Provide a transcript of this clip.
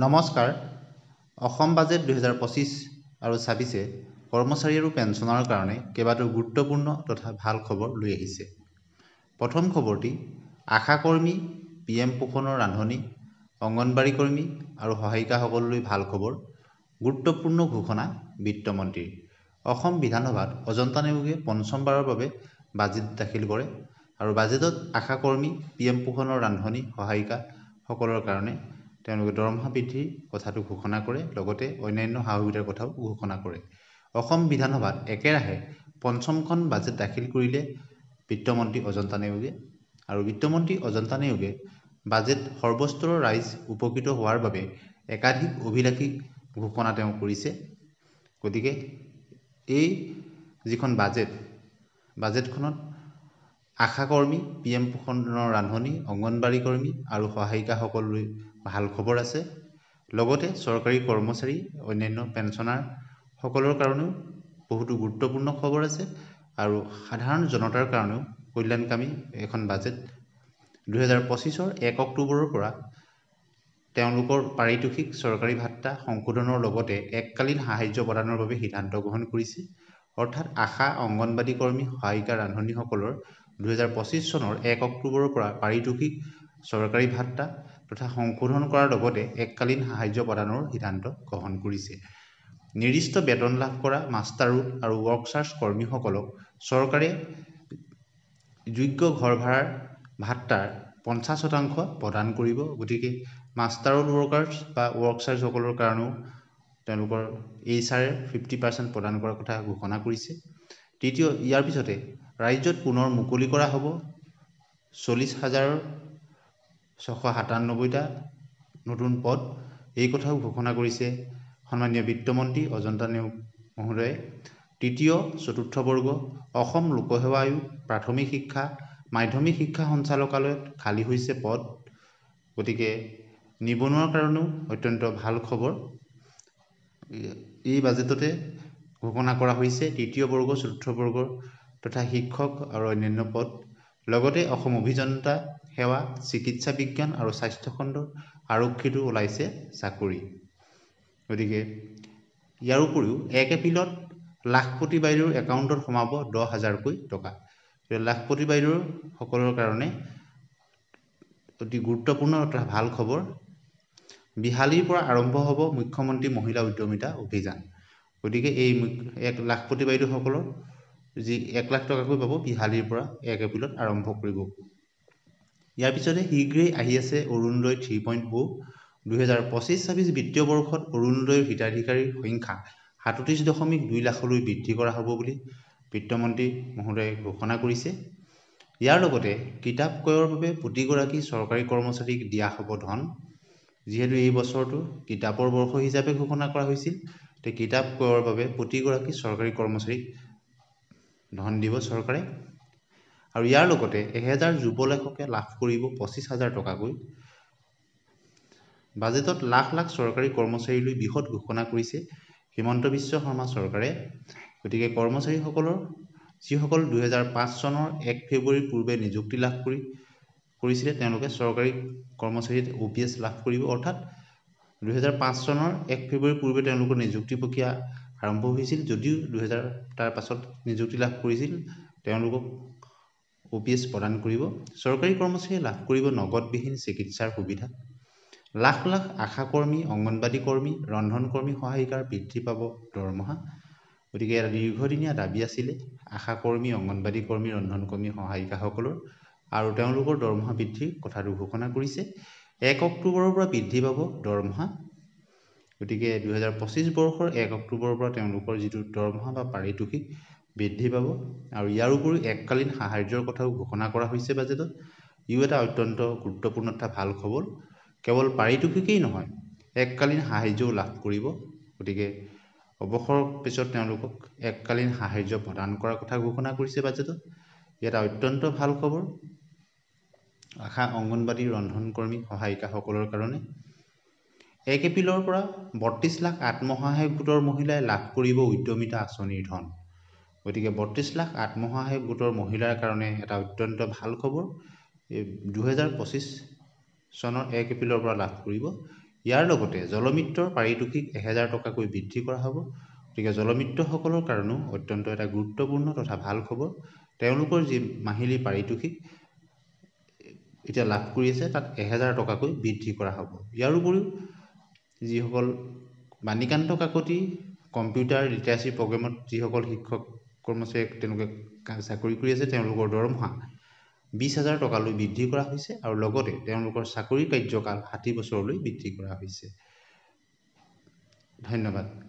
নমস্কাৰ। অসম বাজেট 2025 আৰু 26 কৰ্মচাৰী আৰু পেঞ্চনৰ কাৰণে কেইবাটাও গুৰুত্বপূৰ্ণ তথা ভাল খবৰ লৈ আহিছে। প্ৰথম খবৰটি আশা কৰ্মী, PM পোষণৰ ৰান্ধনি, অংগনবাড়ী কৰ্মী আৰু সহায়িকাসকললৈ ভাল খবৰ। গুৰুত্বপূৰ্ণ ঘোষণা বিত্তমন্ত্ৰীৰ। অসম বিধানসভাত অজন্তা নেওগে পঞ্চমবাৰৰ বাবে বাজেট দাখিল কৰে আৰু বাজেটত আশা কৰ্মী, PM পোষণৰ ৰান্ধনি, সহায়িকাসকলৰ কাৰণে তেওঁলোকে দৰমহা বৃদ্ধিৰ কথাটো ঘোষণা কৰে, লগতে অন্যান্য সা-সুবিধাৰ কথাও ঘোষণা কৰে। অসম বিধানসভাত একেৰাহে পঞ্চমখন বাজেট দাখিল কৰিলে বিত্তমন্ত্ৰী অজন্তা নেওগে আৰু বিত্তমন্ত্ৰী অজন্তা নেওগে বাজেট সৰ্বস্তৰৰ ৰাইজ উপকৃত হোৱাৰ বাবে একাধিক অভিলাষী ঘোষণা তেওঁ কৰিছে। গতিকে এই যিখন বাজেটখনত আশা কৰ্মী, PM পোষণৰ ৰান্ধনি, অংগনবাড়ী কৰ্মী আৰু সহায়িকাসকললৈ ভাল খবৰ আছে। লগতে চৰকাৰী কৰ্মচাৰী, অন্যান্য পেঞ্চনাৰসকলৰ কাৰণেও বহুতো গুৰুত্বপূৰ্ণ খবৰ আছে আৰু সাধাৰণ জনতাৰ কাৰণেও কল্যাণকামী এখন বাজেট। 2025 1 অক্টোবৰৰ পৰা তেওঁলোকৰ পাৰিতোষিক চৰকাৰী ভাত্তা সংশোধনৰ লগতে এককালীন সাহায্য প্ৰদানৰ বাবে সিদ্ধান্ত গ্ৰহণ কৰিছে। অৰ্থাৎ আশা, অংগনবাড়ী কৰ্মী, সহায়িকা, ৰান্ধনিসকলৰ 2025 চনৰ 1 অক্টোবৰৰ পৰা পাৰিতোষিক চৰকাৰী ভাত্তা তথা সংশোধন কৰাৰ লগতে এককালীন সাহায্য প্ৰদানৰ সিদ্ধান্ত গ্ৰহণ কৰিছে। নিৰ্দিষ্ট বেতন লাভ কৰা মাষ্টাৰ ৰোল আৰু ৱৰ্কছাৰ্ছ কৰ্মীসকলক চৰকাৰে যোগ্য ঘৰ ভাড়াৰ ভাত্তাৰ 50% প্ৰদান কৰিব। গতিকে মাষ্টাৰ ৰোল ৱৰ্কাৰ্ছ বা ৱৰ্কছাৰ্ছসকলৰ কাৰণেও তেওঁলোকৰ HR 50% প্ৰদান কৰাৰ কথা ঘোষণা কৰিছে। ইয়াৰ পিছতে ৰাজ্যত পুনৰ মুকলি কৰা হ'ব 40,697টা নতুন পদ। এই কথাও ঘোষণা কৰিছে সন্মানীয় বিত্তমন্ত্ৰী অজন্তা নেওগ মহোদয়ে। তৃতীয়, চতুৰ্থ বৰ্গ অসম লোকসেৱা আয়োগ, প্ৰাথমিক শিক্ষা, মাধ্যমিক শিক্ষা সঞ্চালকালয়ত খালী হৈছে পদ। গতিকে নিবনুৱাৰ কাৰণেও অত্যন্ত ভাল খবৰ। এই বাজেটতে ঘোষণা কৰা হৈছে তৃতীয় বৰ্গ, চতুৰ্থ বৰ্গৰ তথা শিক্ষক আৰু অন্যান্য পদ। লগতে অসম অভিযন্তা সেৱা, চিকিৎসা বিজ্ঞান আৰু স্বাস্থ্য খণ্ডৰ আৰক্ষীতো ওলাইছে চাকৰি। গতিকে ইয়াৰ উপৰিও 1 এপ্ৰিলত লাখপতি বাইদেউৰ একাউণ্টত সোমাব 10,000কৈ টকা। লাখপতি বাইদেউৰ সকলৰ কাৰণে অতি গুৰুত্বপূৰ্ণ এটা ভাল খবৰ। বিহালীৰ পৰা আৰম্ভ হ'ব মুখ্যমন্ত্ৰী মহিলা উদ্যমিতা অভিযান। গতিকে এই লাখপতি বাইদেউসকলৰ যি 1 লাখ টকাকৈ পাব বিহালীৰ পৰা 1 এপ্ৰিলত আৰম্ভ কৰিব। ইয়াৰ পিছতে শীঘ্ৰেই আহি আছে অৰুণোদয় 3.0। 2025-26 বিত্তীয় বৰ্ষত অৰুণোদয়ৰ হিতাধিকাৰীৰ সংখ্যা 37.2 লাখলৈ বৃদ্ধি কৰা হ'ব বুলি বিত্তমন্ত্ৰী মহোদয়ে ঘোষণা কৰিছে। ইয়াৰ লগতে কিতাপ ক্ৰয়ৰ বাবে প্ৰতিগৰাকী চৰকাৰী কৰ্মচাৰীক দিয়া হ'ব ধন। যিহেতু এই বছৰটো কিতাপৰ বৰ্ষ হিচাপে ঘোষণা কৰা হৈছিল, কিতাপ ক্ৰয়ৰ বাবে প্ৰতিগৰাকী চৰকাৰী কৰ্মচাৰীক ধন দিব চৰকাৰে। আৰু ইয়াৰ লগতে 1000 যুৱ লেখকে লাভ কৰিব 25,000 টকাকৈ। বাজেটত লাখ লাখ চৰকাৰী কৰ্মচাৰীলৈ বৃহৎ ঘোষণা কৰিছে হিমন্ত বিশ্ব শৰ্মা চৰকাৰে। গতিকে কৰ্মচাৰীসকলৰ যিসকল 2005 চনৰ 1 ফেব্ৰুৱাৰীৰ পূৰ্বে নিযুক্তি লাভ কৰিছিলে তেওঁলোকে চৰকাৰী কৰ্মচাৰীত OPS লাভ কৰিব। অৰ্থাৎ 2005 চনৰ 1 ফেব্ৰুৱাৰীৰ পূৰ্বে তেওঁলোকৰ নিযুক্তি প্ৰক্ৰিয়া আৰম্ভ হৈছিল, যদিও তাৰ পাছত নিযুক্তি লাভ কৰিছিল তেওঁলোকক OPS প্ৰদান কৰিব। চৰকাৰী কৰ্মচাৰীয়ে লাভ কৰিব নগদবিহীন চিকিৎসাৰ সুবিধা। লাখ লাখ আশা কৰ্মী, অংগনবাড়ী কৰ্মী, ৰন্ধন কৰ্মী, সহায়িকাৰ বৃদ্ধি পাব দৰমহা। গতিকে এটা দীৰ্ঘদিনীয়া দাবী আছিলে আশা কৰ্মী, অংগনবাড়ী কৰ্মী, ৰন্ধন কৰ্মী, সহায়িকাসকলৰ, আৰু তেওঁলোকৰ দৰমহা বৃদ্ধিৰ কথাটো ঘোষণা কৰিছে। 1 অক্টোবৰৰ পৰা বৃদ্ধি পাব দৰমহা। গতিকে 2025 বৰ্ষৰ 1 অক্টোবৰৰ পৰা তেওঁলোকৰ যিটো দৰমহা বা পাৰিতোষিক বৃদ্ধি পাব। আৰু ইয়াৰ উপৰিও এককালীন সাহায্যৰ কথাও ঘোষণা কৰা হৈছে বাজেটত। ইও এটা অত্যন্ত গুৰুত্বপূৰ্ণ এটা ভাল খবৰ। কেৱল পাৰিতোষিকেই নহয়, এককালীন সাহায্যও লাভ কৰিব। গতিকে অৱসৰৰ পিছত তেওঁলোকক এককালীন সাহায্য প্ৰদান কৰাৰ কথা ঘোষণা কৰিছে বাজেটত। এটা অত্যন্ত ভাল খবৰ আশা, অংগনবাড়ী, ৰন্ধন কৰ্মী, সহায়িকাসকলৰ কাৰণে। 1 এপ্ৰিলৰ পৰা 32 লাখ আত্মসহায়ক গোটৰ মহিলাই লাভ কৰিব উদ্যমিতা আঁচনিৰ ধন। গতিকে 32 লাখ আত্মসহায়ক গোটৰ মহিলাৰ কাৰণে এটা অত্যন্ত ভাল খবৰ। 2025 চনৰ 1 এপ্ৰিলৰ পৰা লাভ কৰিব। ইয়াৰ লগতে জলমিত্ৰৰ পাৰিতোষিক 1000 টকাকৈ বৃদ্ধি কৰা হ'ব। গতিকে জলমিত্ৰসকলৰ কাৰণেও অত্যন্ত এটা গুৰুত্বপূৰ্ণ তথা ভাল খবৰ। তেওঁলোকৰ যি মাহিলী পাৰিতোষিক এতিয়া লাভ কৰি আছে তাত 1000 টকাকৈ বৃদ্ধি কৰা হ'ব। ইয়াৰ উপৰিও যিসকল বাণীকান্ত কাকতি কম্পিউটাৰ লিটাৰেচি প্ৰগ্ৰেমত যিসকল শিক্ষক কৰ্মচাৰীয়ে তেওঁলোকে চাকৰি কৰি আছে তেওঁলোকৰ দৰমহা 20,000 টকালৈ বৃদ্ধি কৰা হৈছে আৰু লগতে তেওঁলোকৰ চাকৰি কাৰ্যকাল 60 বছৰলৈ বৃদ্ধি কৰা হৈছে। ধন্যবাদ।